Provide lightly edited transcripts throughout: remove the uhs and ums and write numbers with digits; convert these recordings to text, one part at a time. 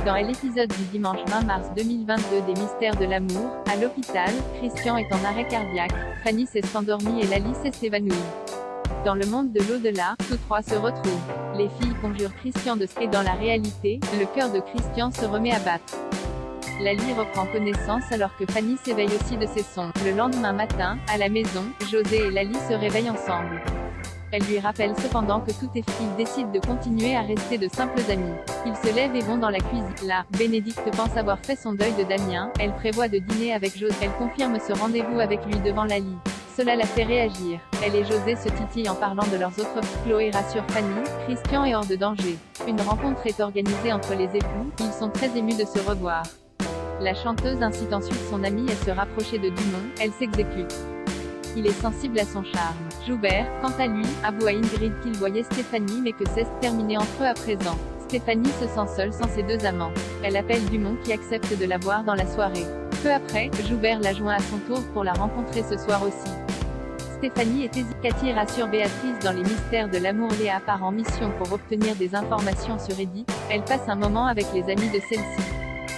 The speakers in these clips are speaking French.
Dans l'épisode du dimanche 20 mars 2022 des Mystères de l'amour, à l'hôpital, Christian est en arrêt cardiaque, Fanny s'est endormie et Lali s'est évanouie. Dans le monde de l'au-delà, tous trois se retrouvent. Les filles conjurent Christian de et dans la réalité, le cœur de Christian se remet à battre. Lali reprend connaissance alors que Fanny s'éveille aussi de ses songes. Le lendemain matin, à la maison, José et Lali se réveillent ensemble. Elle lui rappelle cependant que tout est fini. Ils décident de continuer à rester de simples amis. Ils se lèvent et vont dans la cuisine. Là, Bénédicte pense avoir fait son deuil de Damien. Elle prévoit de dîner avec José. Elle confirme ce rendez-vous avec lui devant Lali. Cela la fait réagir. Elle et José se titillent en parlant de leurs autres. Chloé rassure Fanny, Christian est hors de danger. Une rencontre est organisée entre les époux. Ils sont très émus de se revoir. La chanteuse incite ensuite son amie à se rapprocher de Dumont. Elle s'exécute. Il est sensible à son charme. Joubert, quant à lui, avoue à Ingrid qu'il voyait Stéphanie mais que c'est terminé entre eux à présent. Stéphanie se sent seule sans ses deux amants. Elle appelle Dumont qui accepte de la voir dans la soirée. Peu après, Joubert la joint à son tour pour la rencontrer ce soir aussi. Stéphanie est hésitante. Cathy rassure Béatrice dans les mystères de l'amour. Léa part en mission pour obtenir des informations sur Edith. Elle passe un moment avec les amis de celle-ci.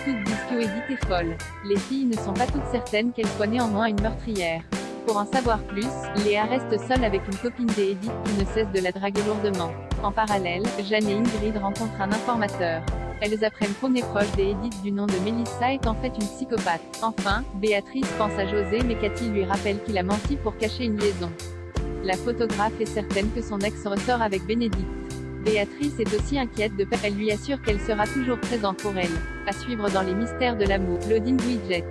Toutes disent que Edith est folle. Les filles ne sont pas toutes certaines qu'elle soit néanmoins une meurtrière. Pour en savoir plus, Léa reste seule avec une copine d'Edith qui ne cesse de la draguer lourdement. En parallèle, Jeanne et Ingrid rencontrent un informateur. Elles apprennent qu'on est proche d'Edith du nom de Mélissa est en fait une psychopathe. Enfin, Béatrice pense à José mais Cathy lui rappelle qu'il a menti pour cacher une liaison. La photographe est certaine que son ex ressort avec Bénédicte. Béatrice est aussi inquiète de peur. Elle lui assure qu'elle sera toujours présente pour elle. À suivre dans les mystères de l'amour. Loading Widget.